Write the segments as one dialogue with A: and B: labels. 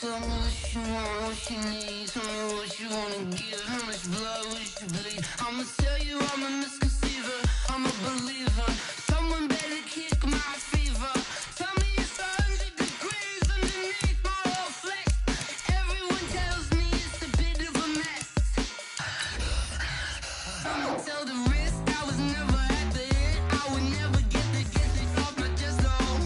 A: Tell me what you want, what you need. Tell me what you wanna give. How much blood would you bleed? I'ma tell you I'm a misconceiver. I'm a believer. Someone better kick my fever. Tell me it's 100 degrees underneath my whole flex. Everyone tells me it's a bit of a mess. I'ma tell the risk I was never at the end. I would never get this off my chest, though.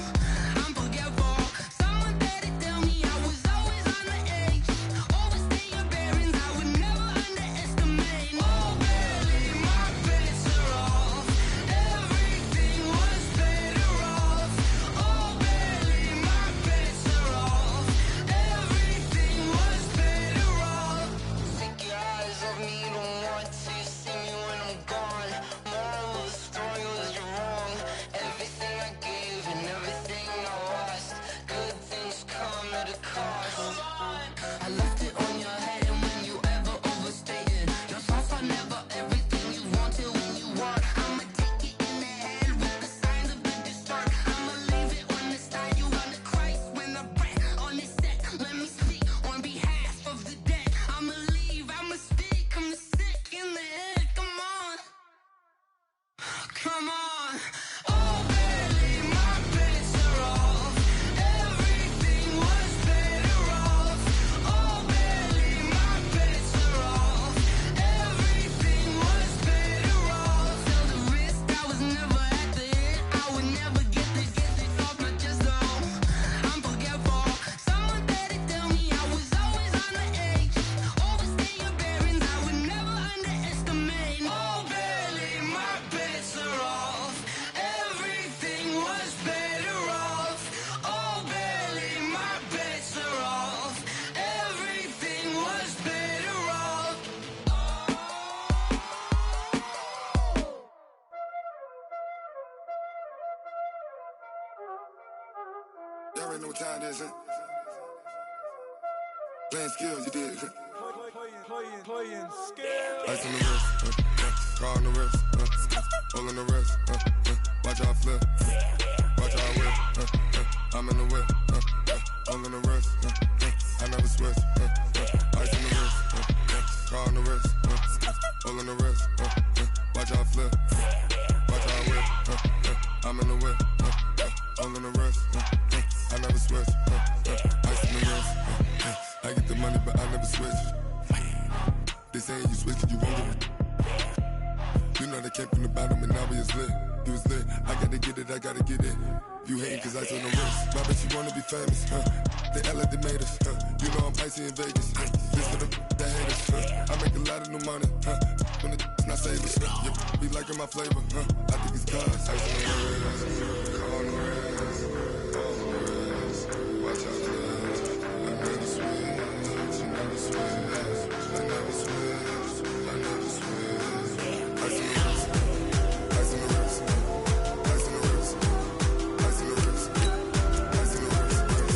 A: I'm forgetful. Someone better tell me I was always on the edge. Overstay your bearings, I would never underestimate. Oh, barely, my bets are off. Everything was better off. Oh, barely, my bets are off. Everything was better off. Take your eyes off me, don't want to see me when I'm gone. Moral of the story was you're wrong. Everything I gave and everything I lost. Good things come at a cost. I left it on your head, and when you ever overstated your thoughts are never everything you wanted when you want. I'ma take it in the head with the signs of the distort. I'ma leave it on the side. You on the Christ when the breath on this set. Let me speak on behalf of the dead. I'ma leave, I'ma speak. I'm sick in the head. Come on, come on. Oh, barely, my bets are off. Everything was better off. Oh, barely, my bets are off. Everything was better off. Tell the risk I was never at the end. I would never get this off my chest, though. I'm forgetful. Someone better tell me I was always on the edge. Overstay your bearings, I would never underestimate. Oh, barely, my bets are off. Everything was better off. Oh, barely, my bets are off. Everything was better off.
B: Y'all already know what time it is, huh? Playing skills, you did.
C: Playing skills.
B: Ice on the wrist, car on the wrist, hole in the wrist, watch how I flip, watch how I whip, I'm in the whip, hole in the wrist, I never switch, ice on the wrist, car on the wrist, hole in the wrist, watch how I flip, watch how I whip, I'm in the whip, hole in the wrist, I never switch, ice on the wrist, I get the money but I never switch. They saying you switch 'cause you won't get it. You know they came from the bottom and now we is lit. You was lit, I gotta get it, I gotta get it. You hating 'cause ice on the wrist. I bet you wanna be famous, They act like they made us, You know I'm icy in Vegas, This for the that hate us, I make a lot of new money, When it's not savers, You be liking my flavor, I think it's cause ice on the wrist, car on the wrist, watch out for this. I never switch, you never switch. I never switch, I never switch. Ice on the wrist, ice on the wrist, ice on the wrist, ice on the wrist, ice on the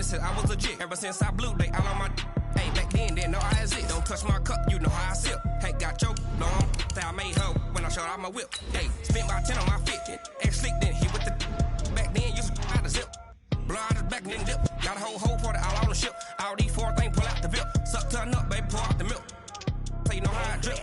D: Said I was legit ever since I blew they all on my hey back then didn't know I exist. Don't touch my cup, you know how I sip. Hey, got choked long that I made her when I showed out my whip. Hey, spent about 10 on my fit. Ex slick then hit with the back then used to out the zip. Blood is back then dip. Got a whole party all on the ship. All these four things pull out the VIP. Suck turn up, baby, pour out the milk. So you know how I drip.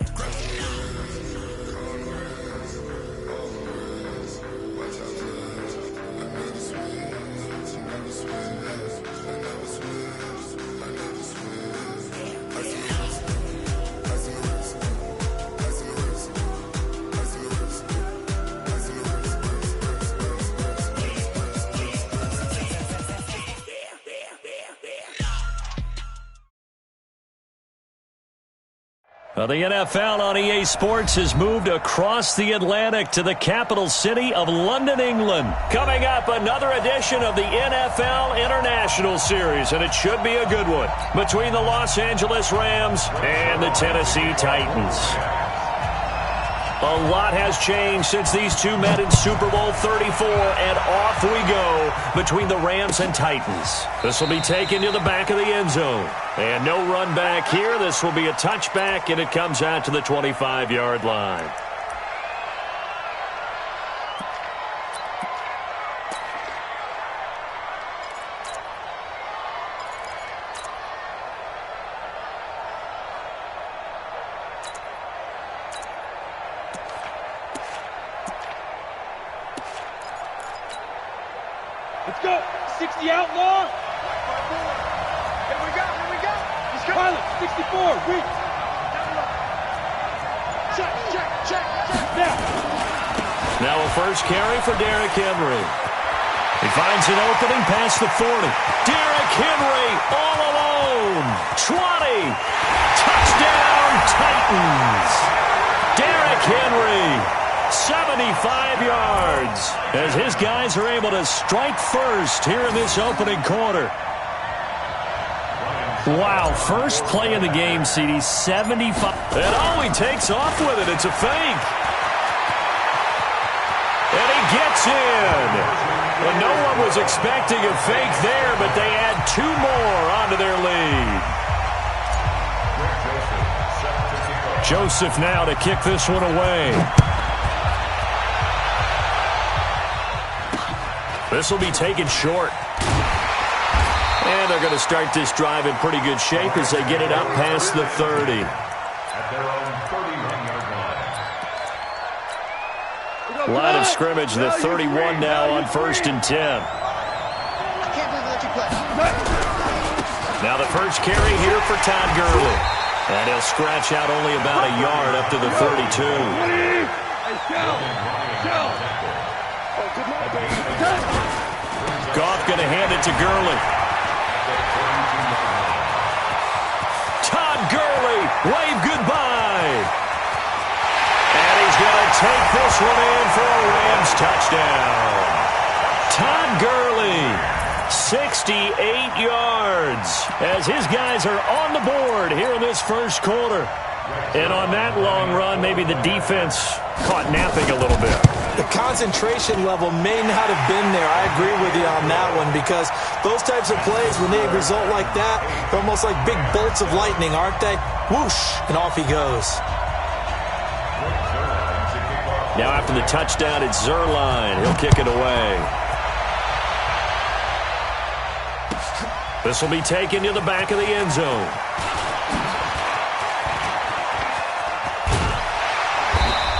E: Well, the NFL on EA Sports has moved across the Atlantic to the capital city of London, England. Coming up, another edition of the NFL International Series, and it should be a good one, between the Los Angeles Rams and the Tennessee Titans. A lot has changed since these two met in Super Bowl 34, and off we go between the Rams and Titans. This will be taken to the back of the end zone. And no run back here. This will be a touchback, and it comes out to the 25-yard line.
C: Let's go. 60 outlaw. Here we go. Let's go. Pilot, 64. Reach. Check.
E: Now a first carry for Derrick Henry. He finds an opening past the 40. Derrick Henry all alone. 20. Touchdown, Titans. Derrick Henry. 75 yards as his guys are able to strike first here in this opening quarter. Wow, first play in the game, CD, 75. And oh, he takes off with it. It's a fake. And he gets in. And no one was expecting a fake there, but they add two more onto their lead. Joseph now to kick this one away. This will be taken short. And they're going to start this drive in pretty good shape as they get it up past the 30. Line of scrimmage, the 31 now on 1st and 10. Now the first carry here for Todd Gurley. And he'll scratch out only about a yard up to the 32. Goff going to hand it to Gurley. Todd Gurley, wave goodbye. And he's going to take this one in for a Rams touchdown. Todd Gurley, 68 yards, as his guys are on the board here in this first quarter. And on that long run, maybe the defense caught napping a little bit.
F: The concentration level may not have been there. I agree with you on that one, because those types of plays, when they result like that, they're almost like big bolts of lightning, aren't they? Whoosh, and off he goes.
E: Now after the touchdown, it's Zerline. He'll kick it away. This will be taken to the back of the end zone.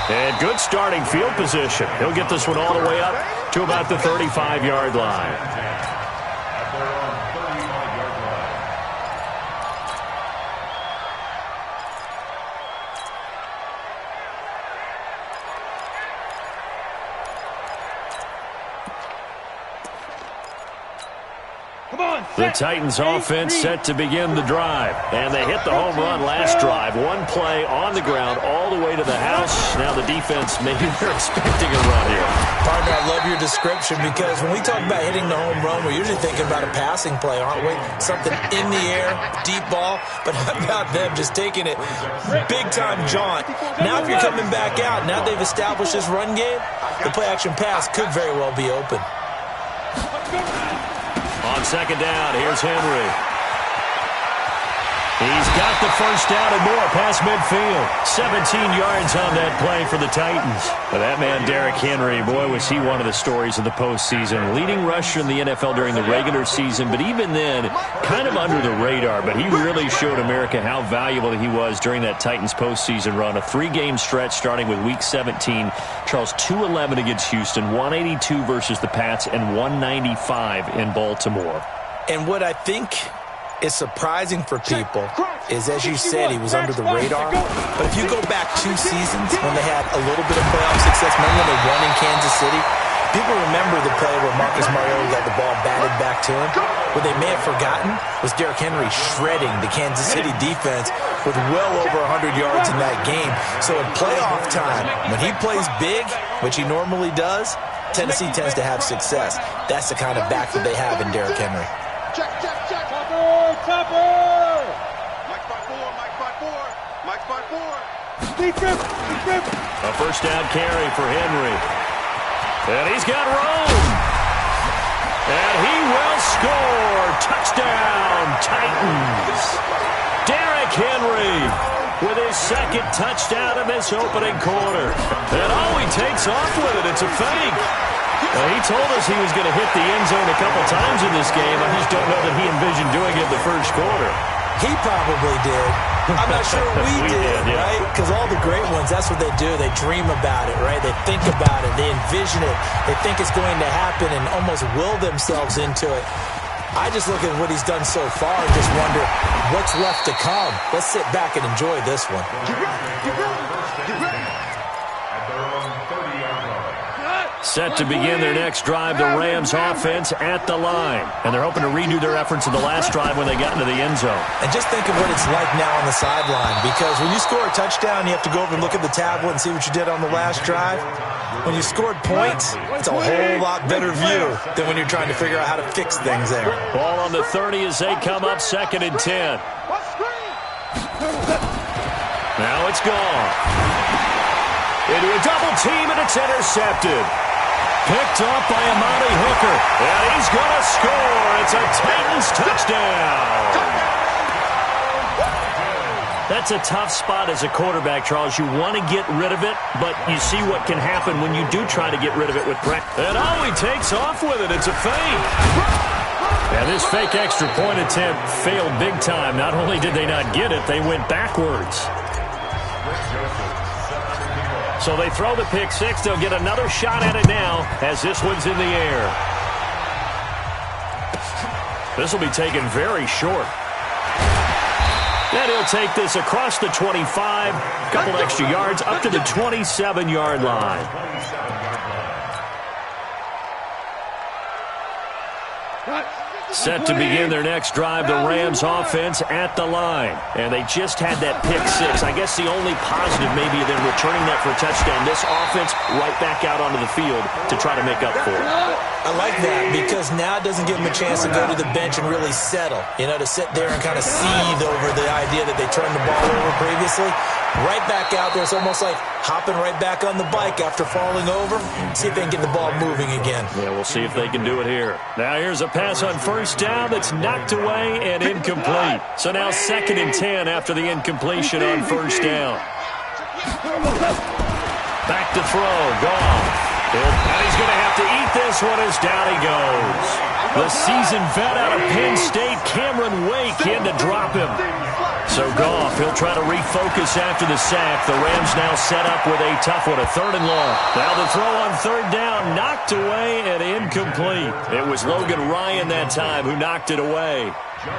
E: And good starting field position. He'll get this one all the way up to about the 35-yard line. The Titans offense set to begin the drive. And they hit the home run last drive. One play on the ground all the way to the house. Now the defense, maybe they're expecting a run here.
F: Partner, I love your description, because when we talk about hitting the home run, we're usually thinking about a passing play, aren't we? Something in the air, deep ball. But how about them just taking it big-time jaunt? Now if you're coming back out, now they've established this run game, the play-action pass could very well be open.
E: On second down, here's Henry. He's got the first down and more past midfield. 17 yards on that play for the Titans. But that man, Derrick Henry, boy, was he one of the stories of the postseason. Leading rusher in the NFL during the regular season, but even then, kind of under the radar. But he really showed America how valuable he was during that Titans postseason run. A 3-game stretch starting with Week 17. Charles, 2-11 against Houston, 182 versus the Pats, and 195 in Baltimore.
F: And what I think is surprising for people is, as you said, he was under the radar. But if you go back 2 seasons when they had a little bit of playoff success, remember when they won in Kansas City? People remember the play where Marcus Mariota got the ball batted back to him. What they may have forgotten was Derrick Henry shredding the Kansas City defense with well over 100 yards in that game. So in playoff time, when he plays big, which he normally does, Tennessee tends to have success. That's the kind of back that they have in Derrick Henry.
C: Check. Topper.
B: Mike 5-4.
C: Deep rip.
E: A first down carry for Henry. And he's got room. And he will score. Touchdown, Titans. Derrick Henry with his second touchdown in this opening quarter. And he takes off with it. It's a fake. He told us he was going to hit the end zone a couple times in this game. I just don't know that he envisioned doing it in the first quarter.
F: He probably did. I'm not sure we did, yeah. Right? Because all the great ones, that's what they do. They dream about it, right? They think about it. They envision it. They think it's going to happen and almost will themselves into it. I just look at what he's done so far and just wonder what's left to come. Let's sit back and enjoy this one.
E: Set to begin their next drive, the Rams offense at the line. And they're hoping to redo their efforts in the last drive when they got into the end zone.
F: And just think of what it's like now on the sideline. Because when you score a touchdown, you have to go over and look at the tablet and see what you did on the last drive. When you scored points, it's a whole lot better view than when you're trying to figure out how to fix things there.
E: Ball on the 30 as they come up 2nd and 10. Now it's gone. Into a double team, and it's intercepted. Picked off by Amani Hooker. And he's going to score. It's a Titans touchdown. That's a tough spot as a quarterback, Charles. You want to get rid of it, but you see what can happen when you do try to get rid of it with pressure. And he takes off with it. It's a fake. And this fake extra point attempt failed big time. Not only did they not get it, they went backwards. So they throw the pick six. They'll get another shot at it now as this one's in the air. This will be taken very short. And he'll take this across the 25, a couple extra yards, up to the 27-yard line. Set to begin their next drive, the Rams offense at the line. And they just had that pick six. I guess the only positive maybe than returning that for a touchdown. This offense right back out onto the field to try to make up for it.
F: I like that because now it doesn't give them a chance to go to the bench and really settle. You know, to sit there and kind of seethe over the idea that they turned the ball over previously. Right back out there. It's almost like hopping right back on the bike after falling over. See if they can get the ball moving again.
E: Yeah, we'll see if they can do it here. Now here's a pass on first down that's knocked away and incomplete. So now 2nd and 10 after the incompletion on first down. Back to throw. Goff. And he's going to have to eat this one as down he goes. The seasoned vet out of Penn State, Cameron Wake, in to drop him. So Goff, he'll try to refocus after the sack. The Rams now set up with a tough one, a 3rd and long. Now the throw on 3rd down, knocked away and incomplete. It was Logan Ryan that time who knocked it away.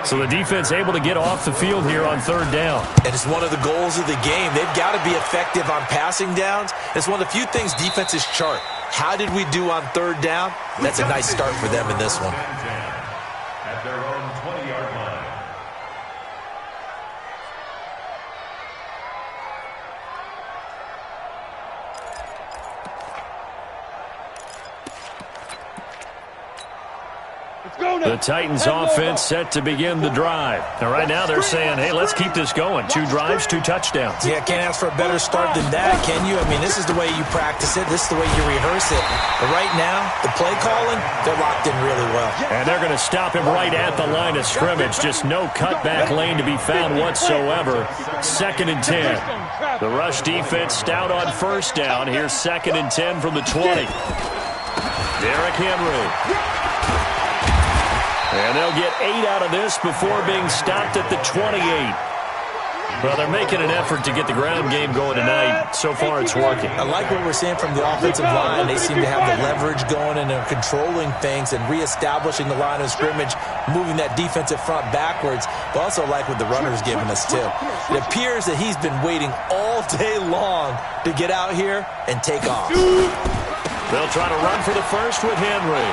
E: So the defense able to get off the field here on 3rd down.
F: And it's one of the goals of the game. They've got to be effective on passing downs. It's one of the few things defenses chart. How did we do on 3rd down? That's a nice start for them in this one.
G: At their own 20-yard line.
E: The Titans offense set to begin the drive. Now right now they're saying, hey, let's keep this going. 2 drives, 2 touchdowns.
F: Yeah, can't ask for a better start than that, can you? I mean, this is the way you practice it. This is the way you rehearse it. But right now, the play calling, they're locked in really well.
E: And they're going to stop him right at the line of scrimmage. Just no cutback lane to be found whatsoever. 2nd and 10. The rush defense stout on first down. Here's 2nd and 10 from the 20. Derrick Henry. And they'll get 8 out of this before being stopped at the 28. Well, they're making an effort to get the ground game going tonight. So far, it's working.
F: I like what we're seeing from the offensive line. They seem to have the leverage going and they're controlling things and reestablishing the line of scrimmage, moving that defensive front backwards. But also like what the runner's giving us, too. It appears that he's been waiting all day long to get out here and take off.
E: They'll try to run for the first with Henry.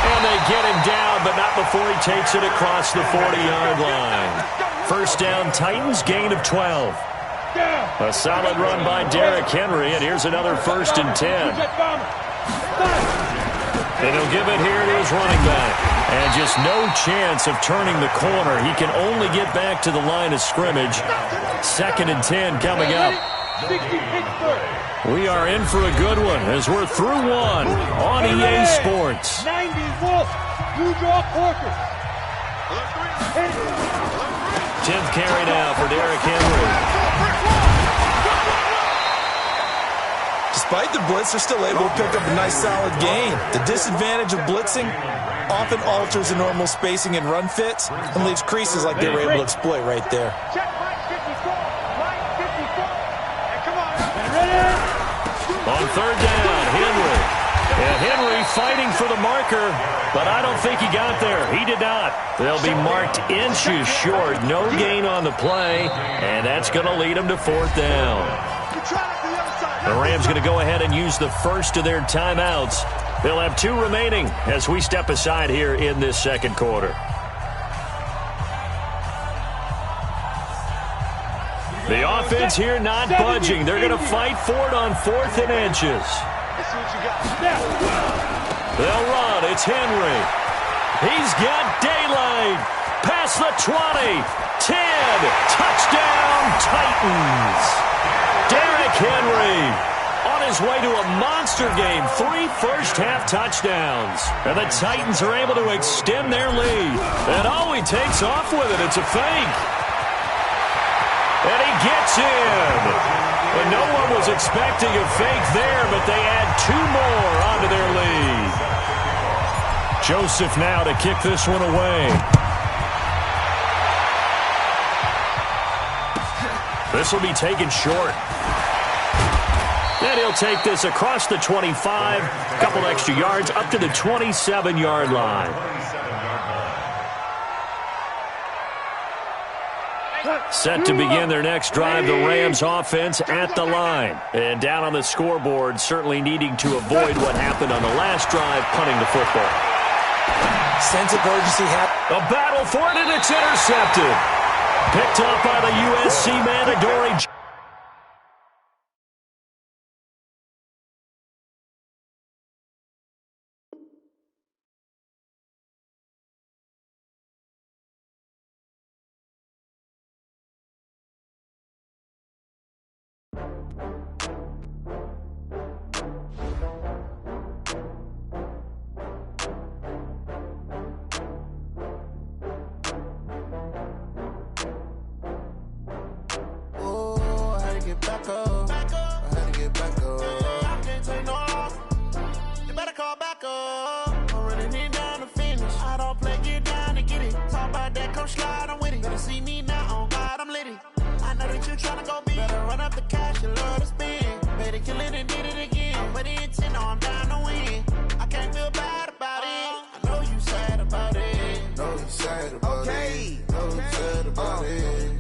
E: And they get him down, but not before he takes it across the 40-yard line. First down, Titans, gain of 12. A solid run by Derrick Henry, and here's another 1st and 10. And he'll give it here to his running back. And just no chance of turning the corner. He can only get back to the line of scrimmage. 2nd and 10 coming up.
C: Pittsburgh.
E: We are in for a good one as we're through one on EA Sports.
C: 90 Wolf. You draw Corker.
E: 10th carry now for Derrick Henry.
F: Despite the blitz, they're still able to pick up a nice solid gain. The disadvantage of blitzing often alters the normal spacing and run fits and leaves creases like they were able to exploit right there.
C: Check line 54. Line 54. And come on.
E: On third down, Henry. And Henry fighting for the marker, but I don't think he got there. He did not. They'll be marked inches short. No gain on the play, and that's going to lead them to fourth down. The Rams going to go ahead and use the first of their timeouts. They'll have 2 remaining as we step aside here in this second quarter. The offense here not budging. They're going to fight for it on 4th and inches. They'll run. It's Henry. He's got daylight. Past the 20. 10. Touchdown, Titans. Derrick Henry on his way to a monster game. 3 first-half touchdowns. And the Titans are able to extend their lead. And oh, he takes off with it. It's a fake. And he gets in. And no one was expecting a fake there, but they add 2 more onto their lead. Joseph now to kick this one away. This will be taken short. And he'll take this across the 25, a couple extra yards, up to the 27-yard line. Set to begin their next drive, the Rams offense at the line. And down on the scoreboard, certainly needing to avoid what happened on the last drive, punting the football.
F: Sense of urgency.
E: A battle for it, and it's intercepted. Picked up by the USC mandatory.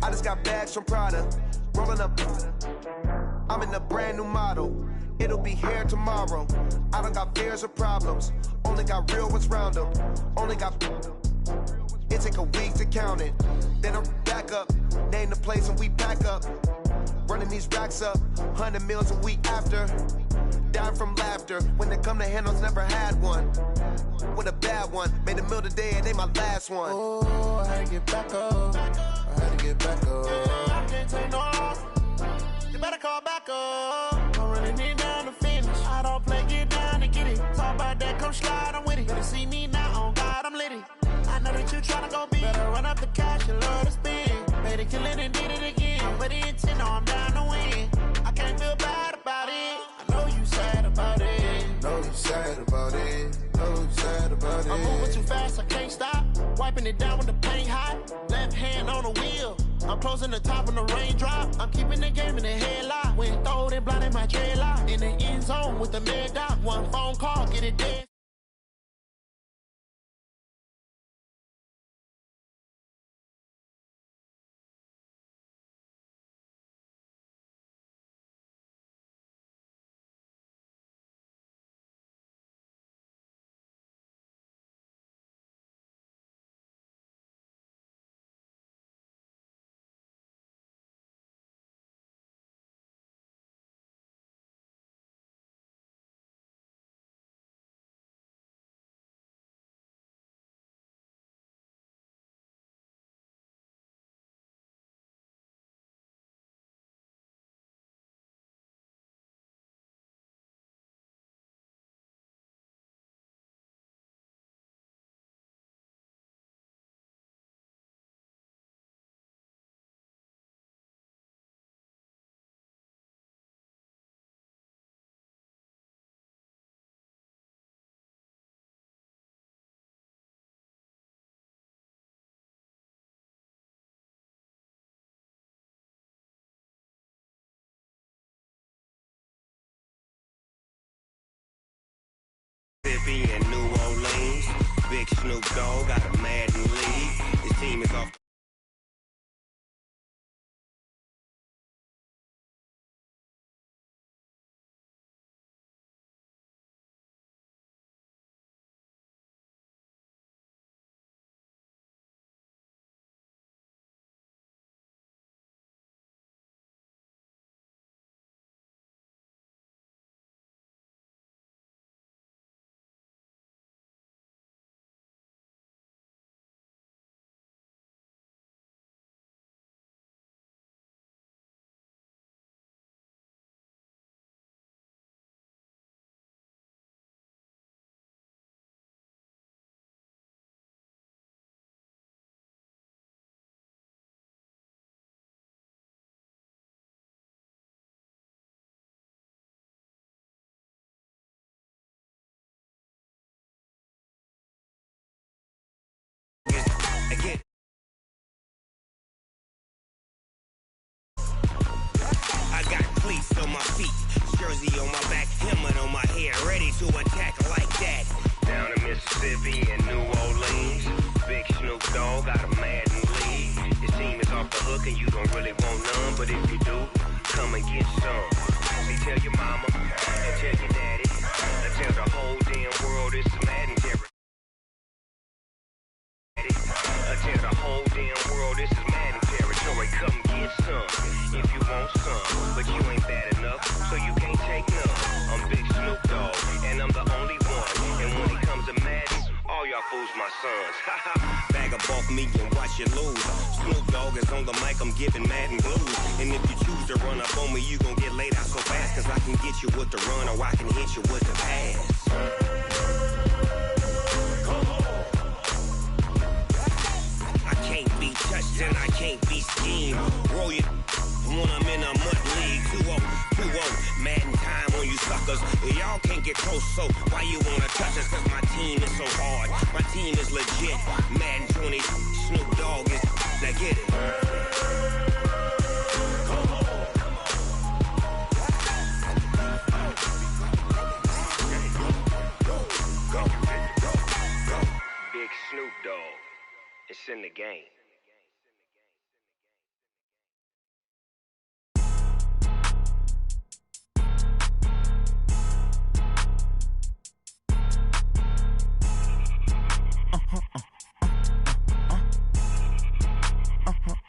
H: I just got bags from Prada, rolling up. I'm in a brand new model. It'll be here tomorrow. I don't got fears or problems. Only got real ones round them. Only got. It take a week to count it. Then I'm back up. Name the place and we pack up. Running these racks up. 100 meals a week after. Dying from laughter. When they come to handles, never had one. With a bad one. Made a meal today and they my last one. Oh, I had to get back up. I had to get back up. I can't take no loss. You better call back up. I'm running it down to finish. I don't play, get down to get it. Talk about that, come slide, I'm with it. Better see me now, on God, I'm litty. I know that you tryna go big. Better run up the cash, you love to spend. Made a killing and did it again. With the intent, no, I'm down to win. I can't feel bad about it. I know you sad about it. Know you sad about it. Know you sad about it. I'm moving too fast, I can't stop. Wiping it down with the paint hot. Left hand on the wheel. I'm closing the top when the raindrop. I'm keeping the game in the headlock. When throwed and blinded my dreadlock. In the end zone with the mad dot. One phone call, get it dead.
D: Mississippi and New Orleans. Big Snoop Dogg got a Madden league. His team is off. Again. I got cleats on my feet, jersey on my back, helmet on my head, ready to attack like that. Down in Mississippi and New Orleans, Big Snoop Dogg got a Madden league. His team is off the hook and you don't really want none, but if you do, come and get some. See, tell your mama and tell your daddy, and tell the whole damn world it's Madden territory. Tell the whole damn world this is Madden territory. Come get some if you want some, but you ain't bad enough, so you can't take none. I'm Big Snoop Dogg, and I'm the only one. And when it comes to Madden, all y'all fools my sons. Bag a off me and watch you lose. Snoop Dogg is on the mic, I'm giving Madden blues. And if you choose to run up on me, you gon' get laid out so fast, cause I can get you with the run or I can hit you with the pass. Can't be touched and I can't be schemed. Roll you when I'm in a mud league. 2-0, Madden time on you suckers. Y'all can't get close, so why you wanna touch us? Cause my team is so hard, my team is legit. Madden 20, Snoop Dogg is, now get it. Big Snoop Dogg. It's in the game.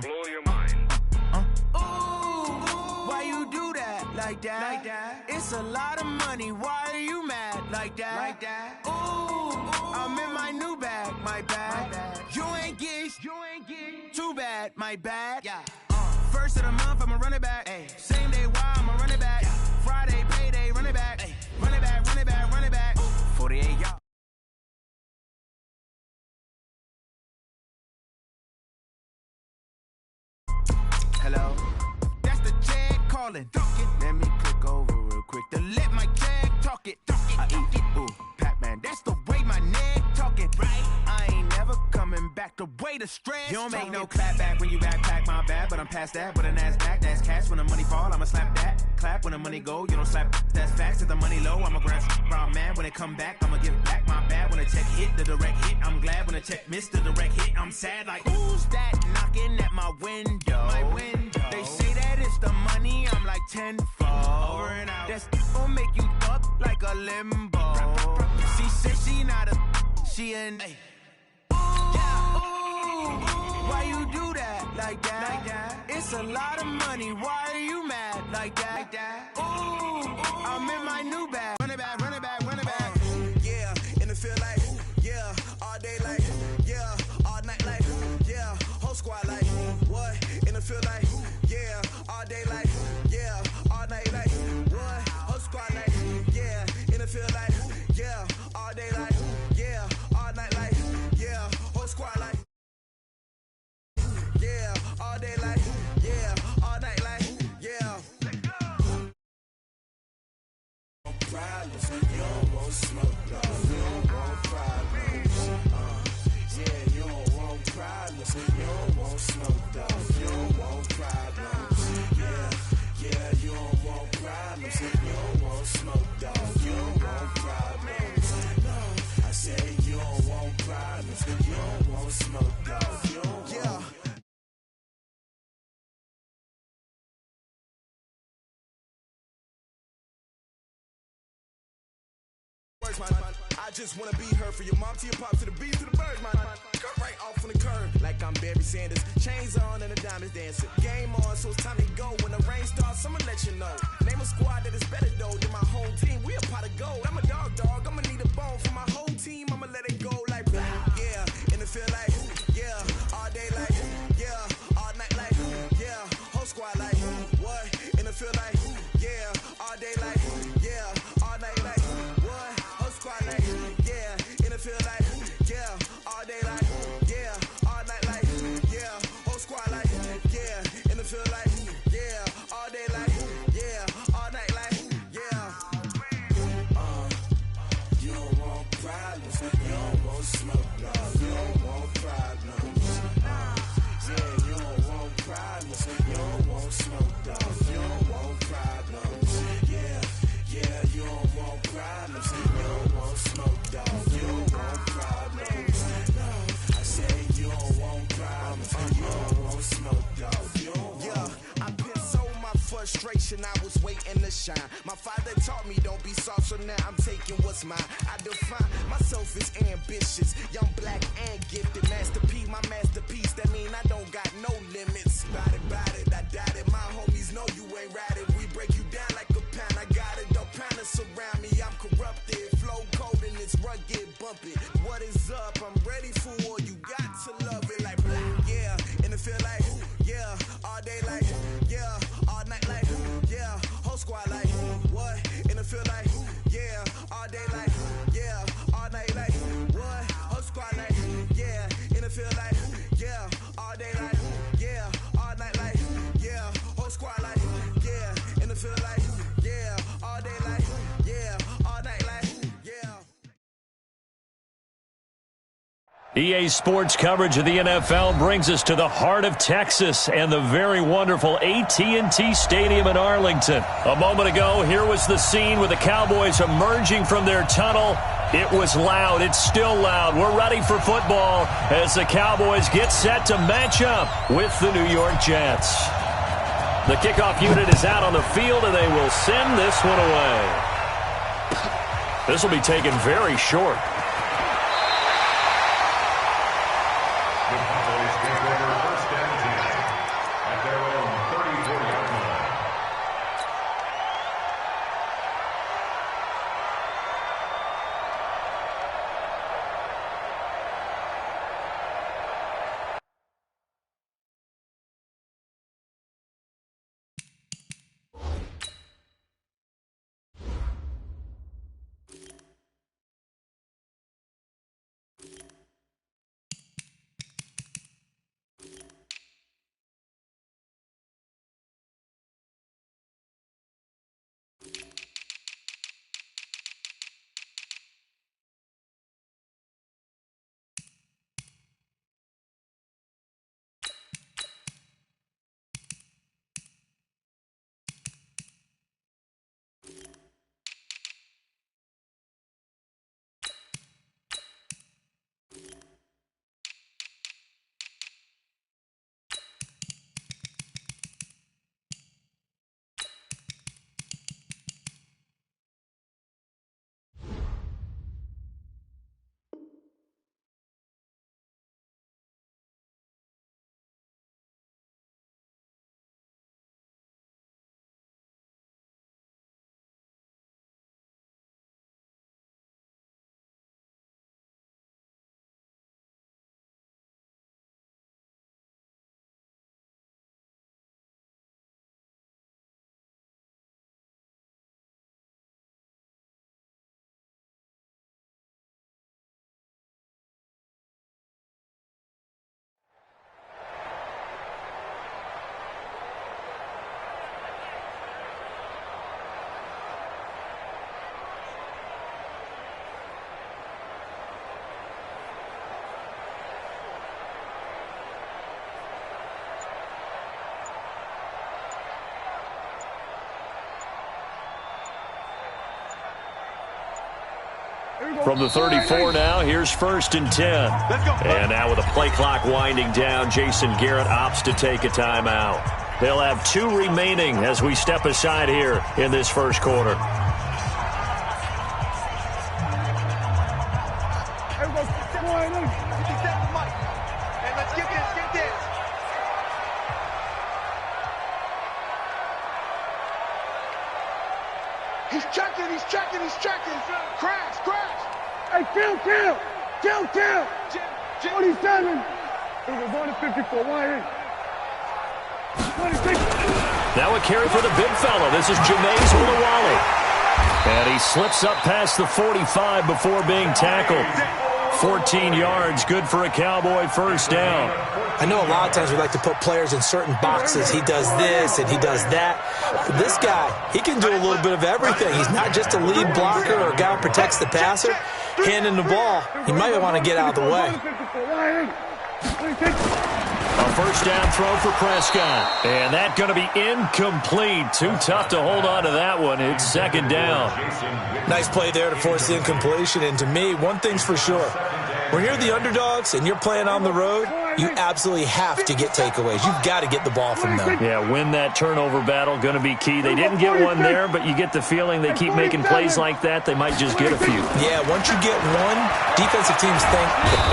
D: Blow your mind.
H: Ooh, why you do that? Like that? It's a lot of money. Why are you mad? Like that? Ooh, I'm in my new bag. My bag. You ain't get. Too bad. My bad. Yeah. First of the month, I'ma run it back. Ay. Same day, why I'ma run it back. Yeah. Friday, payday, run it back. Ay. Run it back, run it back, run it back. 48 yards. Hello? That's the Jag calling. Let me click over real quick to let my Jag talk it. I eat it. Ooh, Pac-Man. That's the way my neck talking. Right? I ain't never coming back the way the stress. You don't make no clap back when you backpack my bad, but I'm past that. With a NASDAQ, that's cash. When the money fall, I'ma slap that. Clap when the money go, you don't slap. That's facts. If the money low, I'ma grab brown man. When it come back, I'ma give back my bad. When the check hit, the direct hit. I'm glad when the check missed the direct hit. I'm sad like, who's that knocking at my window? My window. They say that it's the money, I'm like tenfold. Over and out. That's gon' make you up like a limbo. She said she not a, she an. Ay. Yeah, ooh, why you do that? Like that? It's a lot of money, why are you mad? Like that? Ooh, I'm in my new bag. Run it back, run it back, run it back.
I: Yeah, and it feel like, yeah, all day like, yeah, all night like, yeah, whole squad like, what? And it feel like, yeah, all day like, yeah, all night like, what? Whole squad like, yeah, and it feel like, yeah, all day like, yeah, all night like, yeah, whole squad like, yeah, all day like, yeah, all night like, yeah. Problems, you don't want smoke though, you don't want problems, yeah, you don't want problems, you don't want smoke though, you don't want problems, yeah, you don't want problems, you don't want smoke though, you don't want problems, no. man. I just wanna be her for your mom to your pop to the beat to the bird, man. Cut right off on the curb like I'm Barry Sanders. Chains on and the diamonds dancing. Game on, so it's time to go. When the rain starts, I'ma let you know. Name a squad that is better though than my whole team. We a pot of gold. I'm a dog. I'ma need a bone for my whole team. I'ma let it go like yeah. In the field like yeah. All day like yeah. All night like yeah. Whole squad like what? In the field like yeah. All day like yeah. All night like what? Whole squad like yeah. In the field like yeah. All day like yeah. All night like yeah. Whole squad like yeah. In the field like yeah. All day like yeah. All night like yeah. You don't want problems. You don't want smoke. No. You don't want problems. Yeah, you don't want problems. You don't want smoke. No. You don't want problems. Yeah, you don't want problems. You don't want smoke. No. You don't want problems. No, I said you don't want problems. You don't want smoke. No. You don't want. I've been so my frustration. I was waiting to shine. My father taught me don't be soft, so now I'm taking what's mine. I define myself as ambitious, young, black, and gifted. Master P, my masterpiece. That mean I don't got no limits. Bout it, I doubt it. My homies know you ain't ratted. We break you down like a pound. I got it, don't pound us around me. I'm corrupted, flow cold and it's rugged, bumpy. What is up? I'm ready for war. You got to love it like yeah. In the field like yeah. All day like yeah. All night like yeah. Whole squad like what? In the field like yeah. All day like yeah. All night like what? Whole squad like yeah. In the field like yeah. All day like yeah. All night like yeah. Whole squad like yeah. In the field like yeah. All day like yeah. All night like yeah.
E: EA Sports coverage of the NFL brings us to the heart of Texas and the very wonderful AT&T Stadium in Arlington. A moment ago, here was the scene with the Cowboys emerging from their tunnel. It was loud. It's still loud. We're ready for football as the Cowboys get set to match up with the New York Jets. The kickoff unit is out on the field, and they will send this one away. This will be taken very short.
G: The Cowboys take over first and 10 at their own 34-yard line.
E: From the 34 now, here's 1st and 10. And now with the play clock winding down, Jason Garrett opts to take a timeout. They'll have 2 remaining as we step aside here in this first quarter.
C: And let's get this. He's checking. Crash. Hey, kill. 27. It was 154. Why? 26.
E: Now a carry for the big fella. This is Jameis Olawale. And he slips up past the 45 before being tackled. 14 yards, good for a Cowboy first down.
F: I know a lot of times we like to put players in certain boxes. He does this and he does that. But this guy, he can do a little bit of everything. He's not just a lead blocker or a guy who protects the passer. Handing the ball, he might want to get out of the way.
E: A first down throw for Prescott. And that's going to be incomplete. Too tough to hold on to that one. It's second down.
F: Nice play there to force the incompletion. And to me, one thing's for sure. When you're the underdogs and you're playing on the road, you absolutely have to get takeaways. You've got to get the ball from them.
E: Yeah, win that turnover battle, going to be key. They didn't get one there, but you get the feeling they keep making plays like that, they might just get a few.
F: Yeah, once you get one, defensive teams think.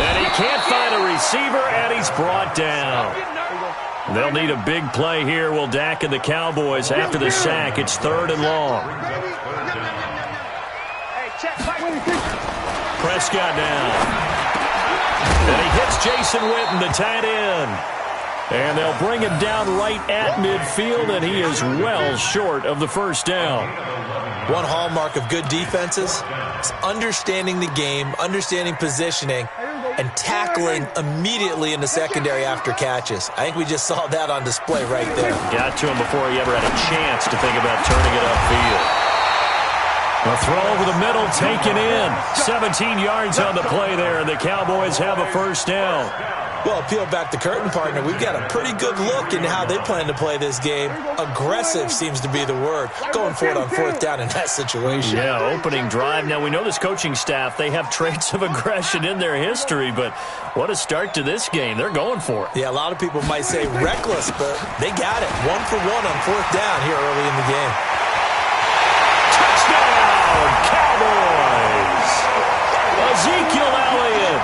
E: And he can't find a receiver, and he's brought down. They'll need a big play here, will Dak and the Cowboys after the sack. It's 3rd and long. Prescott now. And he hits Jason Witten, the tight end. And they'll bring him down right at midfield, and he is well short of the first down.
F: One hallmark of good defenses is understanding the game, understanding positioning, and tackling immediately in the secondary after catches. I think we just saw that on display right there.
E: Got to him before he ever had a chance to think about turning it upfield. A throw over the middle, taken in. 17 yards on the play there, and the Cowboys have a first down.
F: Well, peel back the curtain, partner. We've got a pretty good look into how they plan to play this game. Aggressive seems to be the word. Going for it on 4th down in that situation.
E: Yeah, opening drive. Now, we know this coaching staff, they have traits of aggression in their history, but what a start to this game. They're going for it.
F: Yeah, a lot of people might say reckless, but they got it. 1 for 1 on 4th down here early in the game.
E: Touchdown, Cowboys! Ezekiel Elliott,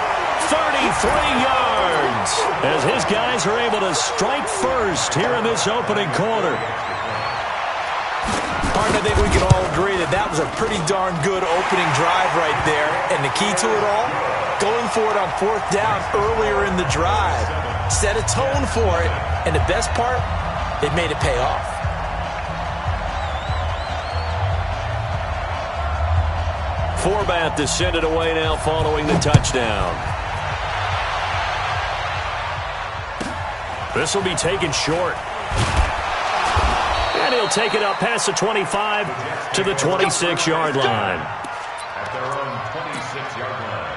E: 33 yards, as his guys are able to strike first here in this opening quarter.
F: Partner, I think we can all agree that that was a pretty darn good opening drive right there. And the key to it all, going for it on 4th down earlier in the drive. Set a tone for it, and the best part, it made it pay off.
E: Forbath to send it away now following the touchdown. This will be taken short. And he'll take it up past the 25 to the 26-yard line.
G: At their own 26-yard line.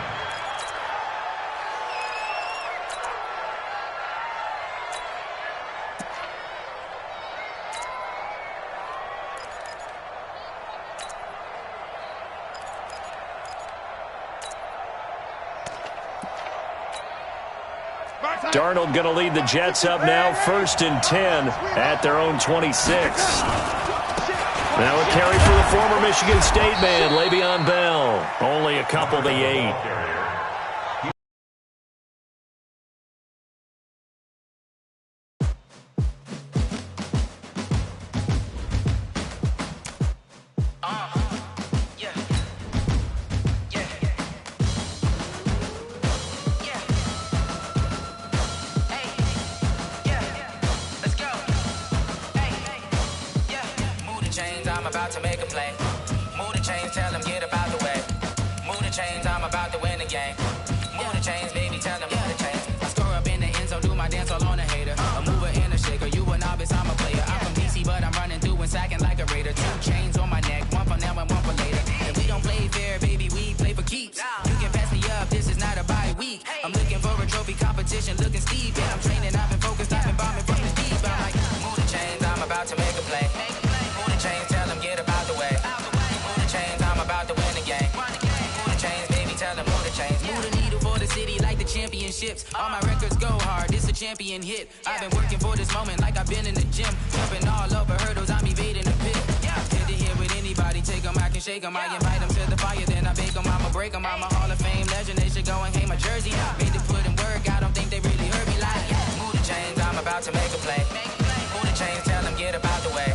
E: Darnold going to lead the Jets up now, 1st and 10 at their own 26. Now a carry for the former Michigan State man, Le'Veon Bell. Only a couple to 8.
A: All my records go hard, this a champion hit. I've been working for this moment like I've been in the gym. Jumping all over hurdles, I'm evading the pit. Hit to hit with anybody, take them, I can shake them. I invite them to the fire, then I bake them, I'ma break them. I'm a Hall of Fame legend, they should go and hang my jersey. Made to put in work, I don't think they really heard me like, move the chains, I'm about to make a play. Move the chains, tell them get up out the way.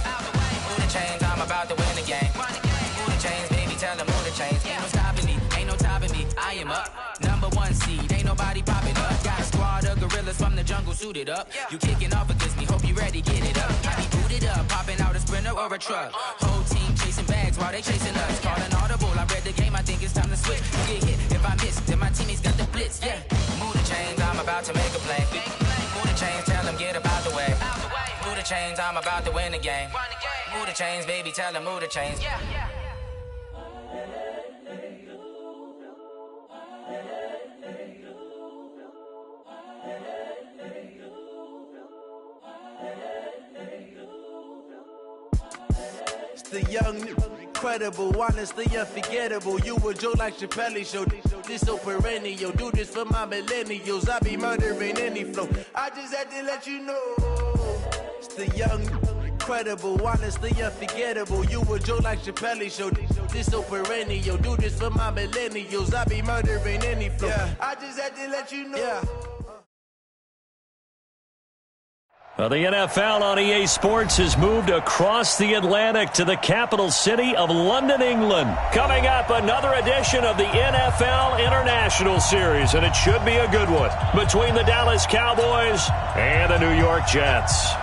A: Move the chains, I'm about to win the game. Move the chains, baby, tell them move the chains. Ain't no stopping me, ain't no topping me, I am up. #1 seed, ain't nobody popping up. Got a squad of gorillas from the jungle suited up. You kicking off against me, hope you ready, get it up. I be booted up, popping out a Sprinter or a truck. Whole team chasing bags while they chasing us. Call an audible, I read the game, I think it's time to switch. You get hit, if I miss, then my teammates got the blitz, yeah. Move the chains, I'm about to make a play. Move the chains, tell them get up out the way. Move the chains, I'm about to win the game. Move the chains, baby, tell them move the chains.
I: The young, incredible, honestly unforgettable. You a Joe like Chappelle show. This so perennial. Do this for my millennials. I be murdering any flow. I just had to let you know. It's the young, incredible, honestly unforgettable. You a Joe like Chappelle show. This so perennial. Do this for my millennials. I be murdering any flow. I just had to let you know.
E: The NFL on EA Sports has moved across the Atlantic to the capital city of London, England. Coming up, another edition of the NFL International Series, and it should be a good one, between the Dallas Cowboys and the New York Jets.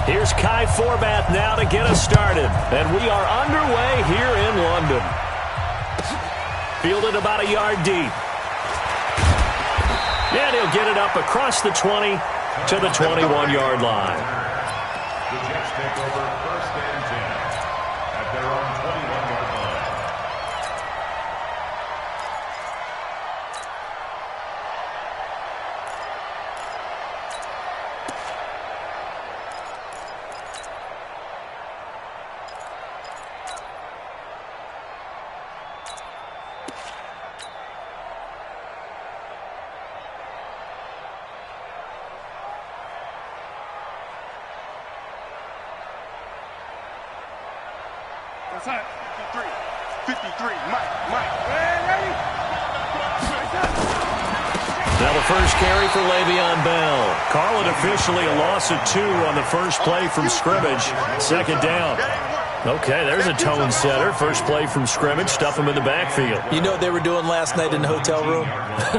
E: Here's Kai Forbath now to get us started. And we are underway here in London. Fielded about a yard deep. And he'll get it up across the 20 to the 21-yard line.
G: The Jets take over 1st and 10 at their own 21-yard line.
C: That's it. 53, Mike. Ready?
E: Now the first carry for Le'Veon Bell. Call it officially a loss of 2 on the first play from scrimmage. 2nd down. Okay, there's a tone setter. First play from scrimmage, stuff him in the backfield.
F: You know what they were doing last night in the hotel room?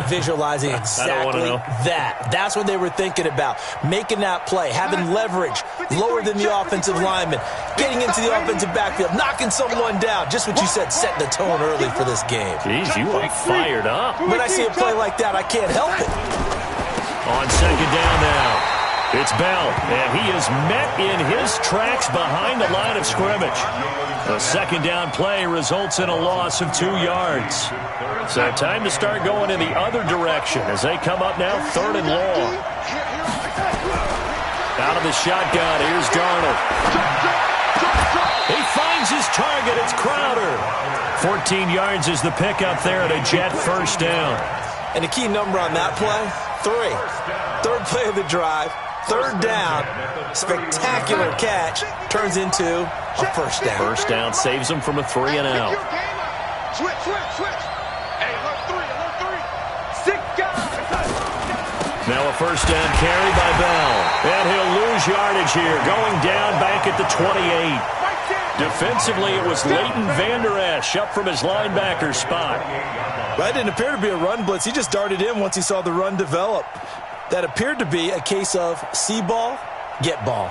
F: Visualizing exactly that. That's what they were thinking about. Making that play, having leverage, lower than the offensive lineman, getting into the offensive backfield, knocking someone down. Just what you said, setting the tone early for this game.
E: Jeez, you are fired up.
F: When I see a play like that, I can't help it.
E: On 2nd down now. It's Bell, and he is met in his tracks behind the line of scrimmage. A 2nd down play results in a loss of 2 yards. So time to start going in the other direction as they come up now 3rd and long. Out of the shotgun, here's Darnold. He finds his target, it's Crowder. 14 yards is the pickup there at a Jet 1st down.
F: And the key number on that play, 3. 3rd play of the drive. 3rd down, spectacular catch, turns into a 1st down.
E: 1st down saves him from a 3 and out.
C: Switch. Hey, alert 3. 6 guys.
E: Now a 1st down carry by Bell. And he'll lose yardage here, going down back at the 28. Defensively, it was Leighton Vander Esch up from his linebacker spot.
F: That didn't appear to be a run blitz. He just darted in once he saw the run develop. That appeared to be a case of see ball, get ball.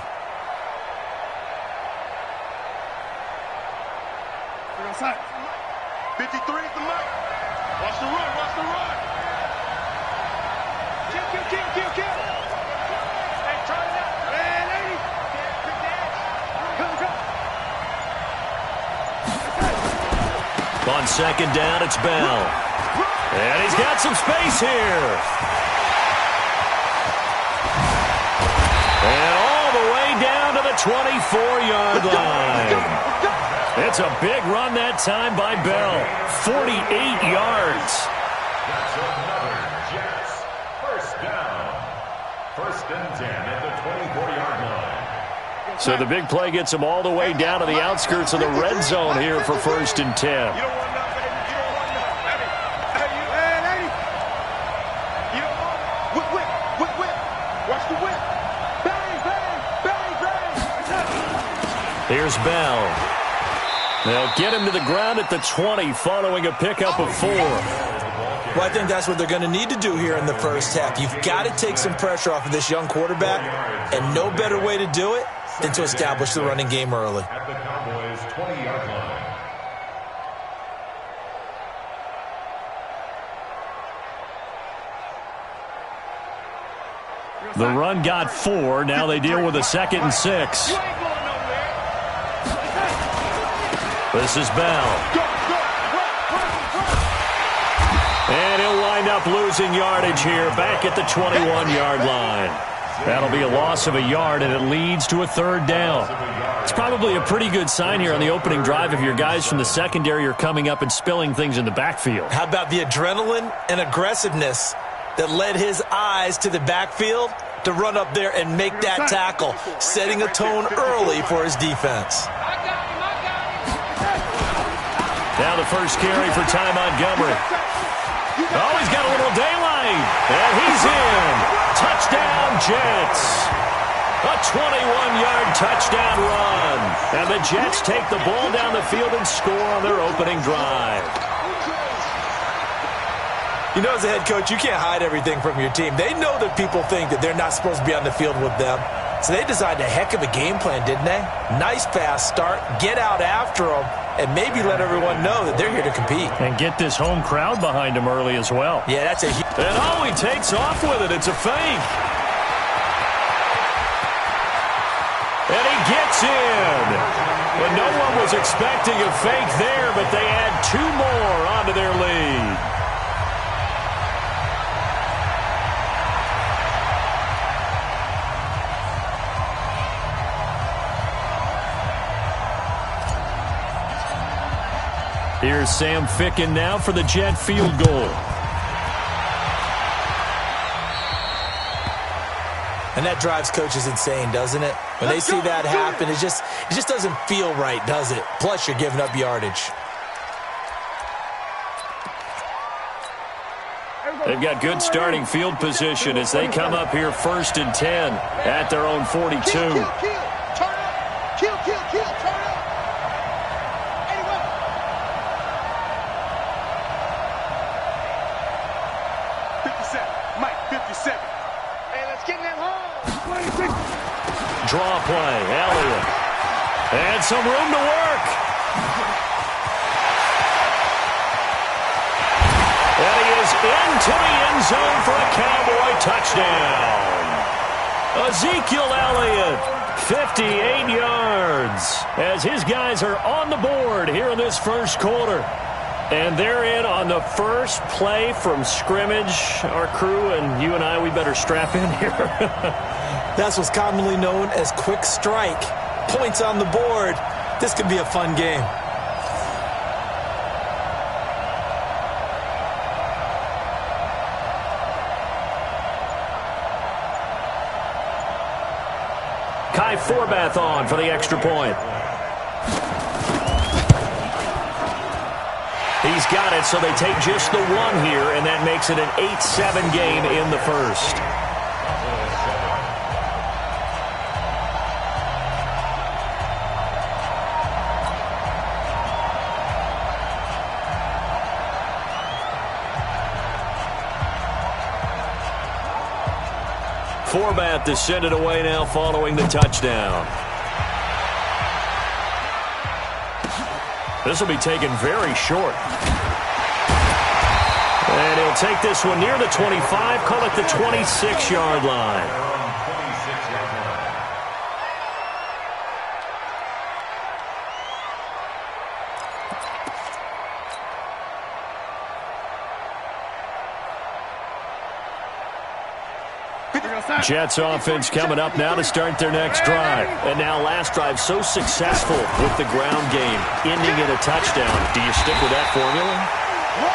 C: We're outside. 53 is the mark. Watch the run. Kill. Hey, try it out. Ready? Come.
E: On 2nd down, it's Bell. And he's got some space here. And all the way down to the 24-yard line. It's a big run that time by Bell. 48 yards.
G: That's another Jets. First down. First and 10 at the 24-yard line.
E: So the big play gets them all the way down to the outskirts of the red zone here for first and 10.
C: You don't want none, baby. You don't want none. Hey, lady. You don't want whip. Watch the whip. Bang, bang, bang, bang.
E: Here's Bell. They'll get him to the ground at the 20 following a pickup of 4.
F: Well, I think that's what they're going to need to do here in the first half. You've got to take some pressure off of this young quarterback, and no better way to do it than to establish the running game early.
G: At the Cowboys' 20-yard line.
E: The run got 4. Now they deal with a 2nd and 6. This is Bell. And he'll wind up losing yardage here back at the 21-yard line. That'll be a loss of a yard, and it leads to a 3rd down. It's probably a pretty good sign here on the opening drive if your guys from the secondary are coming up and spilling things in the backfield.
F: How about the adrenaline and aggressiveness that led his eyes to the backfield to run up there and make that tackle, setting a tone early for his defense.
E: Now the first carry for Ty Montgomery. Oh, he's got a little daylight. And he's in. Touchdown, Jets. A 21-yard touchdown run. And the Jets take the ball down the field and score on their opening drive.
F: You know, as a head coach, you can't hide everything from your team. They know that people think that they're not supposed to be on the field with them. So they designed a heck of a game plan, didn't they? Nice fast start, get out after them, and maybe let everyone know that they're here to compete.
E: And get this home crowd behind him early as well.
F: Yeah, that's a huge...
E: And oh, he takes off with it. It's a fake. And he gets in. And no one was expecting a fake there, but they add 2 more onto their lead. Here's Sam Ficken now for the Jet field goal.
F: And that drives coaches insane, doesn't it? When they see that happen, it just doesn't feel right, does it? Plus, you're giving up yardage.
E: They've got good starting field position as they come up here first and 10 at their own 42.
C: Turn up. Kill, turn up. Anyway. 57, Mike, 57. Hey, let's get in that hole.
E: Draw play, Elliott. And some room to work. And he is into the end zone for a Cowboy touchdown. Ezekiel Elliott, 58 yards, as his guys are on the board here in this first quarter. And they're in on the first play from scrimmage. Our crew and you and I, we better strap in here.
F: That's what's commonly known as quick strike. Points on the board. This could be a fun game.
E: Kai Forbath on for the extra point. He's got it, so they take just the 1 here, and that makes it an 8-7 game in the first. Forbath to send it away now following the touchdown. This will be taken very short. And he'll take this one near the 25, call it the 26-yard line. Jets offense coming up now to start their next drive. And now last drive so successful with the ground game, ending in a touchdown. Do you stick with that formula?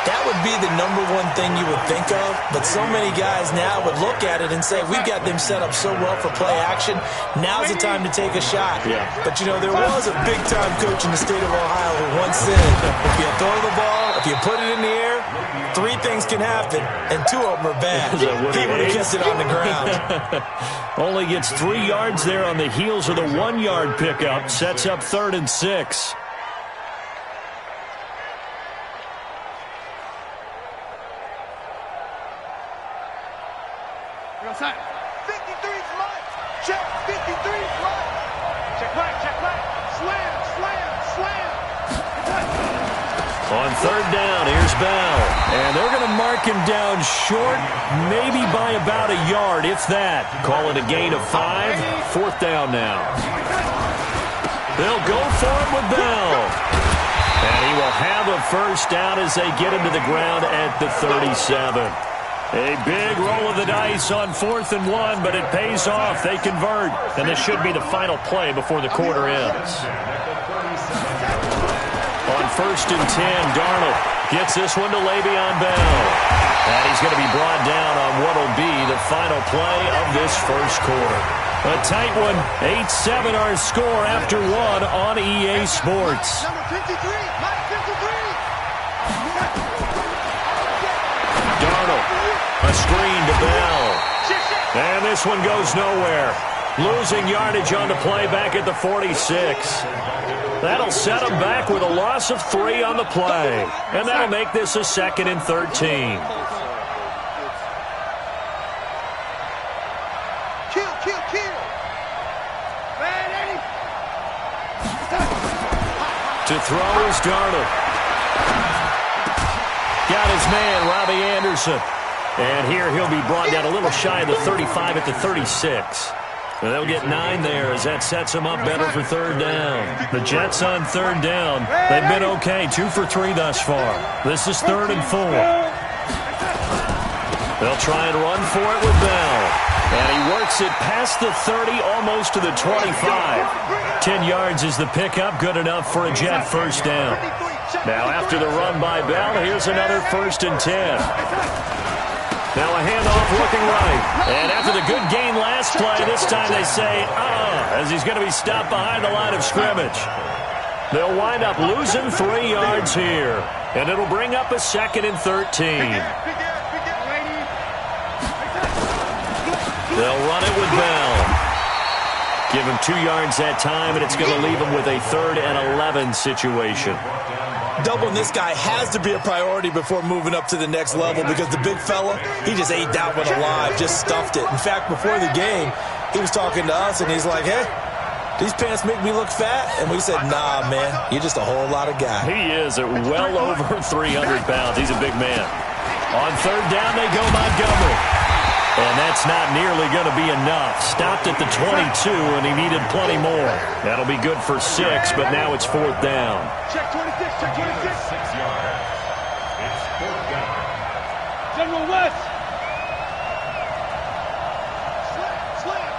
F: That would be the number one thing you would think of, but so many guys now would look at it and say, we've got them set up so well for play action, now's the time to take a shot.
E: Yeah.
F: But, you know, there was a big-time coach in the state of Ohio who once said, if you throw the ball, if you put it in the air, 3 things can happen, and 2 of them are bad. He would have kissed it on the ground.
E: Only gets 3 yards there on the heels of the 1-yard pickup. Sets up 3rd and 6.
C: Outside. 53's light. Check. 53's light. Check right. Slam.
E: On 3rd down, here's Bell. And they're going to mark him down short, maybe by about a yard, if that. Call it a gain of 5. 4th down now. They'll go for it with Bell. And he will have a 1st down as they get him to the ground at the 37. A big roll of the dice on 4th and 1, but it pays off. They convert, and this should be the final play before the quarter ends. On 1st and 10, Darnold gets this one to Le'Veon Bell. And he's going to be brought down on what will be the final play of this first quarter. A tight one, 8-7 our score after 1 on EA Sports.
C: Number 53, Mike 53.
E: Darnold, a screen to Bell. And this one goes nowhere. Losing yardage on the play back at the 46. That'll set them back with a loss of 3 on the play. And that'll make this a 2nd and 13.
C: Kill. Ready.
E: To throw is Darnold. Got his man, Robbie Anderson. And here he'll be brought down a little shy of the 35 at the 36. And they'll get 9 there as that sets them up better for 3rd down. The Jets on 3rd down. They've been okay, 2 for 3 thus far. This is 3rd and 4. They'll try and run for it with Bell. And he works it past the 30, almost to the 25. 10 yards is the pickup, good enough for a Jet 1st down. Now after the run by Bell, here's another 1st and 10. Now a handoff looking right. And after the good gain last play, this time they say, as he's going to be stopped behind the line of scrimmage. They'll wind up losing 3 yards here. And it'll bring up a 2nd and 13. They'll run it with Bell. Give him 2 yards that time, and it's going to leave him with a 3rd and 11 situation.
F: Doubling this guy has to be a priority before moving up to the next level because the big fella, he just ate that one alive, just stuffed it. In fact, before the game, he was talking to us, and he's like, hey, these pants make me look fat? And we said, nah, man, you're just a whole lot of guy.
E: He is at well over 300 pounds. He's a big man. On 3rd down, they go Montgomery. And that's not nearly going to be enough. Stopped at the 22, and he needed plenty more. That'll be good for 6, but now it's 4th down.
C: Check 26.
G: 6 yards. It's 4th down.
C: General West.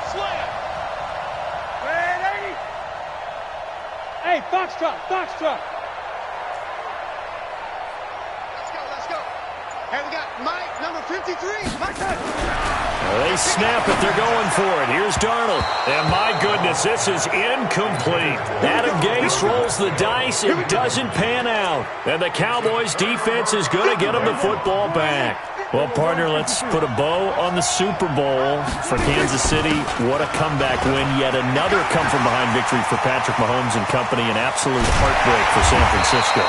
C: Slam. Ready. Hey, Foxtrot. Let's go. Hey, we got Mike, number 53. Mike.
E: They snap it. They're going for it. Here's Darnold. And my goodness, this is incomplete. Adam Gase rolls the dice. It doesn't pan out. And the Cowboys' defense is going to get them the football back. Well, partner, let's put a bow on the Super Bowl for Kansas City. What a comeback win. Yet another come-from-behind victory for Patrick Mahomes and company. An absolute heartbreak for San Francisco.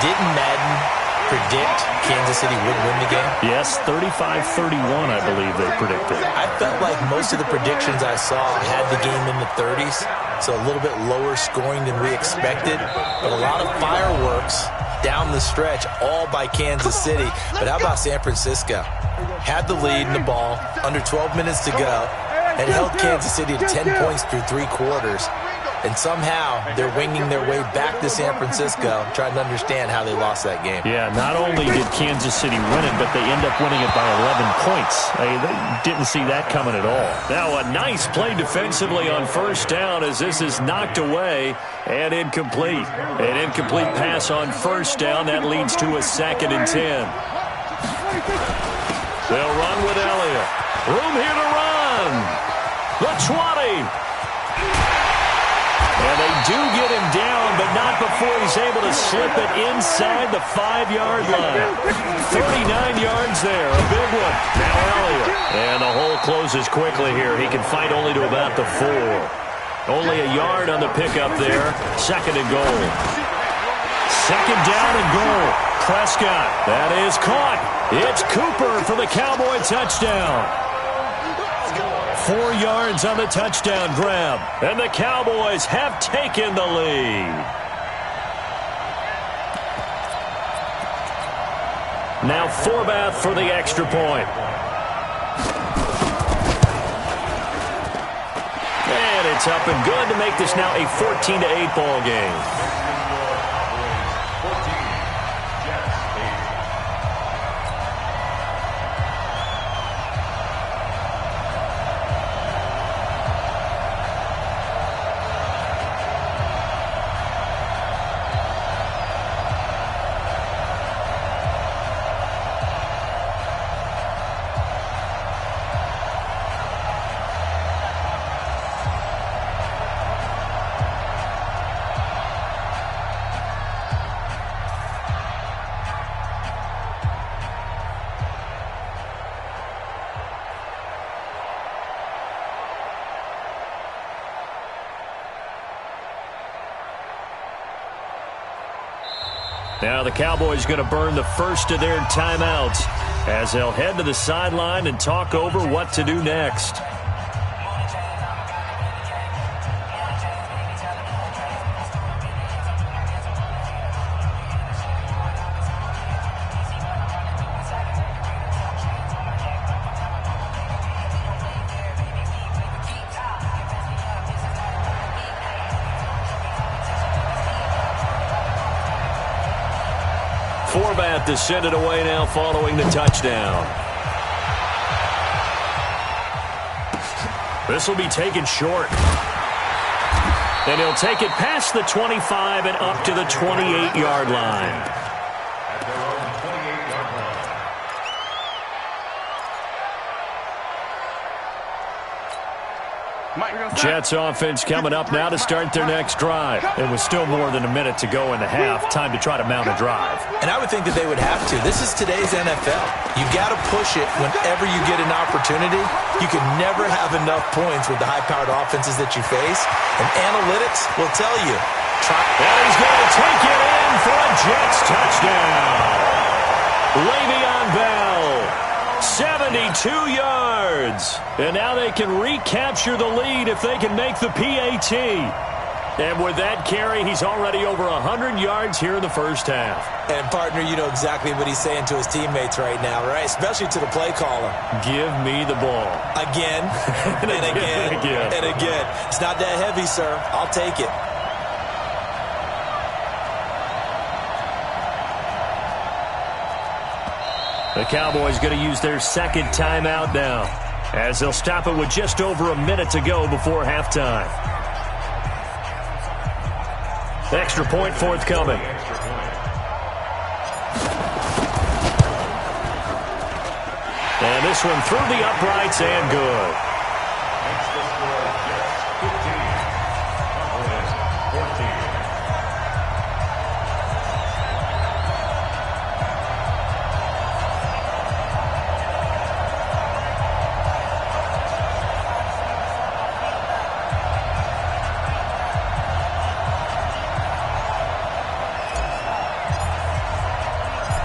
F: Didn't Madden predict Kansas City would win the game?
E: Yes, 35-31, I believe they predicted.
F: I felt like most of the predictions I saw had the game in the 30s, so a little bit lower scoring than we expected, but a lot of fireworks down the stretch, all by Kansas City. But how about San Francisco? Had the lead in the ball, under 12 minutes to go, and held Kansas City to 10 points through 3 quarters. and somehow they're winging their way back to San Francisco, trying to understand how they lost that game.
E: Yeah, not only did Kansas City win it, but they end up winning it by 11 points. They didn't see that coming at all. Now a nice play defensively on first down as this is knocked away and incomplete. An incomplete pass on first down. That leads to a 2nd and 10. They'll run with Elliott. Room here to run. The 20. And they do get him down, but not before he's able to slip it inside the 5-yard line. 39 yards there, a big one. Now Elliott. And the hole closes quickly here. He can fight only to about the 4. Only a yard on the pickup there. 2nd and goal. 2nd down and goal. Prescott. That is caught. It's Cooper for the Cowboy touchdown. 4 yards on the touchdown grab. And the Cowboys have taken the lead. Now Forbath for the extra point. And it's up and good to make this now a 14-8 ball game. Now the Cowboys going to burn the first of their timeouts as they'll head to the sideline and talk over what to do next. Forbath to send it away now following the touchdown. This will be taken short. And he'll take it past the 25 and up to the 28-yard line.
G: At their own 28-yard line.
E: Jets offense coming up now to start their next drive. It was still more than a minute to go in the half. Time to try to mount a drive.
F: And I would think that they would have to. This is today's NFL. You've got to push it whenever you get an opportunity. You can never have enough points with the high-powered offenses that you face. And analytics will tell you.
E: And he's going to take it in for a Jets touchdown. Le'Veon Bell. 72 yards. And now they can recapture the lead if they can make the PAT. And with that carry, he's already over 100 yards here in the first half.
F: And, partner, you know exactly what he's saying to his teammates right now, right? Especially to the play caller.
E: Give me the ball.
F: Again, and again, and again. It's not that heavy, sir. I'll take it.
E: The Cowboys going to use their second timeout now, as they'll stop it with just over a minute to go before halftime. Extra point forthcoming. And this one through the uprights and good.
G: Makes the score Jets 15, Cowboys 14.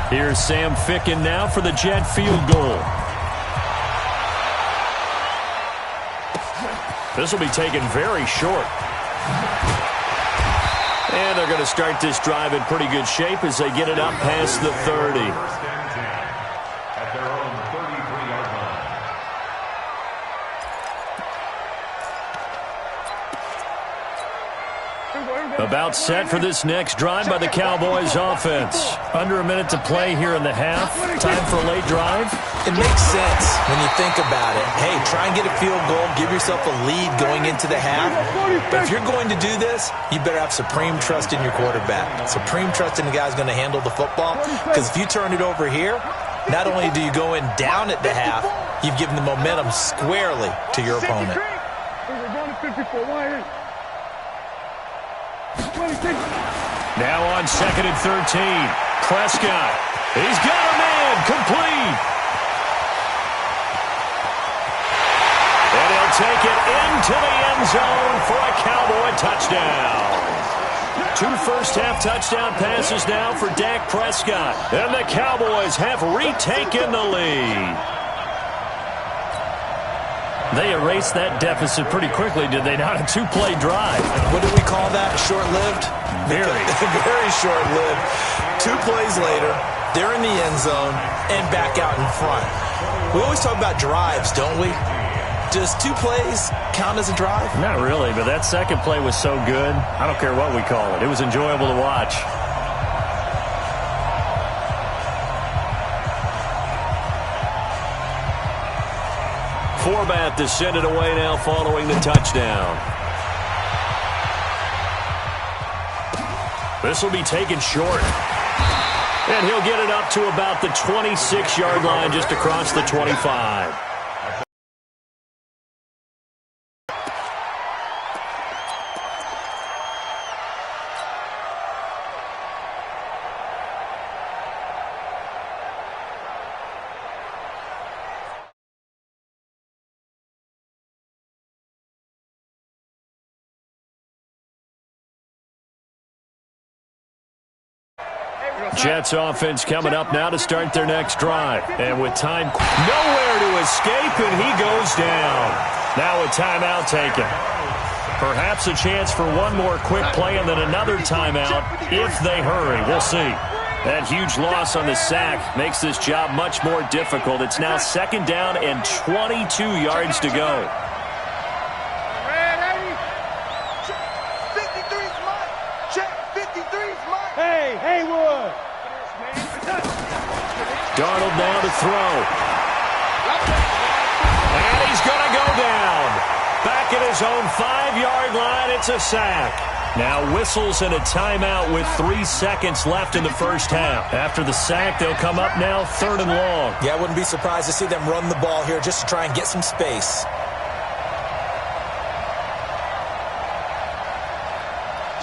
E: Here's Sam Ficken now for the Jet field goal. This will be taken very short. And they're going to start this drive in pretty good shape as they get it up past the 30.
G: First and 10 at their own 33-yard line.
E: About set for this next drive by the Cowboys offense. Under a minute to play here in the half. Time for a late drive.
F: It makes sense when you think about it. Hey, try and get a field goal. Give yourself a lead going into the half. But if you're going to do this, you better have supreme trust in your quarterback. Supreme trust in the guy who's going to handle the football. Because if you turn it over here, not only do you go in down at the half, you've given the momentum squarely to your opponent.
E: Now on 2nd and 13. Prescott. He's got a man. Complete. And he'll take it into the end zone for a Cowboy touchdown. 2 first-half touchdown passes now for Dak Prescott. And the Cowboys have retaken the lead. They erased that deficit pretty quickly, did they not? A 2-play drive.
F: What do we call that? Short-lived?
E: Very.
F: Very short-lived. 2 plays later, they're in the end zone and back out in front. We always talk about drives, don't we? Does 2 plays count as a drive?
E: Not really, but that second play was so good. I don't care what we call it. It was enjoyable to watch. Forbat to send it away now following the touchdown. This will be taken short. And he'll get it up to about the 26-yard line just across the 25. Jets offense coming up now to start their next drive. And with time nowhere to escape, and he goes down. Now a timeout taken. Perhaps a chance for one more quick play and then another timeout if they hurry. We'll see. That huge loss on the sack makes this job much more difficult. It's now 2nd down and 22 yards to go. Darnold now to throw. And he's going to go down. Back at his own 5-yard line, it's a sack. Now whistles and a timeout with 3 seconds left in the first half. After the sack, they'll come up now 3rd and long.
F: Yeah, I wouldn't be surprised to see them run the ball here just to try and get some space.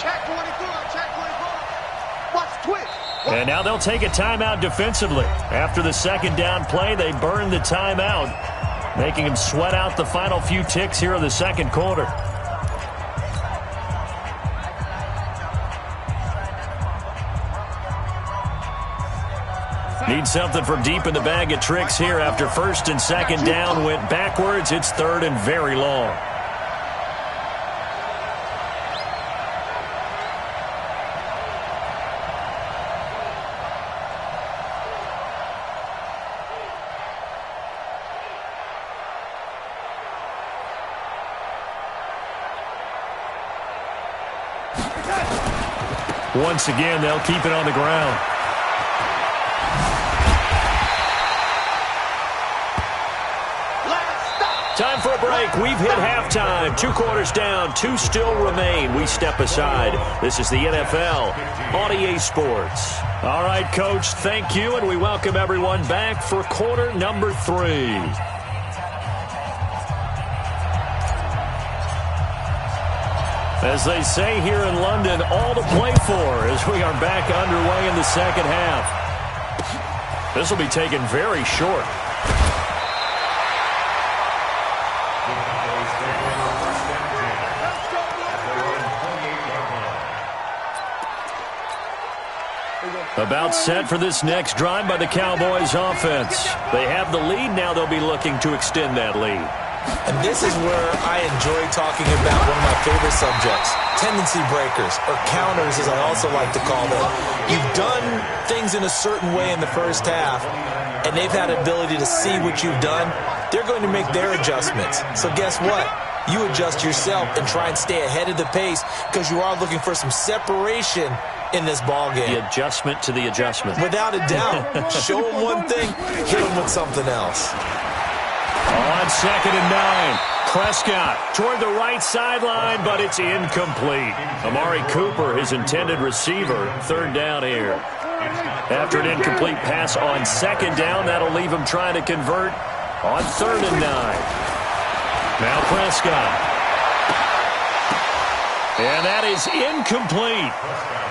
C: Check 24, check 24. Watch twitch.
E: And now they'll take a timeout defensively. After the 2nd down play, they burn the timeout, making them sweat out the final few ticks here in the 2nd quarter. Need something from deep in the bag of tricks here. After 1st and 2nd down went backwards, it's 3rd and very long. Once again, they'll keep it on the ground. Time for a break. We've hit halftime. 2 quarters down. 2 still remain. We step aside. This is the NFL on EA Sports. All right, Coach, thank you, and we welcome everyone back for quarter number 3. As they say here in London, all to play for as we are back underway in the 2nd half. This will be taken very short. About set for this next drive by the Cowboys offense. They have the lead. Now they'll be looking to extend that lead.
F: And this is where I enjoy talking about one of my favorite subjects, tendency breakers, or counters as I also like to call them. You've done things in a certain way in the first half, and they've had ability to see what you've done. They're going to make their adjustments. So guess what? You adjust yourself and try and stay ahead of the pace because you are looking for some separation in this ball game.
E: The adjustment to the adjustment.
F: Without a doubt. Show them one thing, hit them with something else.
E: On 2nd and 9, Prescott toward the right sideline, but it's incomplete. Amari Cooper, his intended receiver, 3rd down here. After an incomplete pass on 2nd down, that'll leave him trying to convert on 3rd and 9. Now Prescott. And that is incomplete.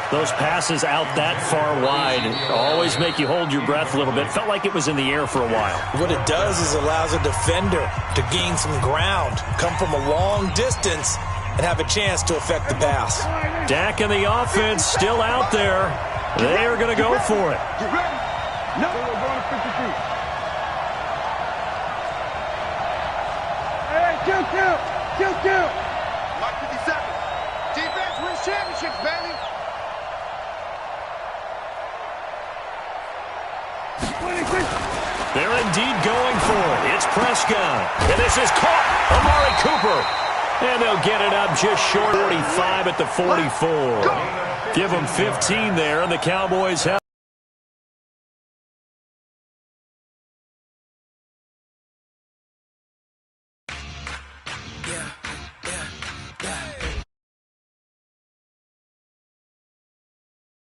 E: Those passes out that far wide always make you hold your breath a little bit. Felt like it was in the air for a while.
F: What it does is allows a defender to gain some ground, come from a long distance, and have a chance to affect the pass.
E: Dak and the offense still out there. They are going to go for it.
C: Get ready. No, we're going to 52. Hey, kill. Mark 57. Defense wins championships, baby.
E: They're indeed going for it. It's Prescott. And this is caught. Amari Cooper. And they'll get it up just short. 45 at the 44. Give them 15 there, and the Cowboys have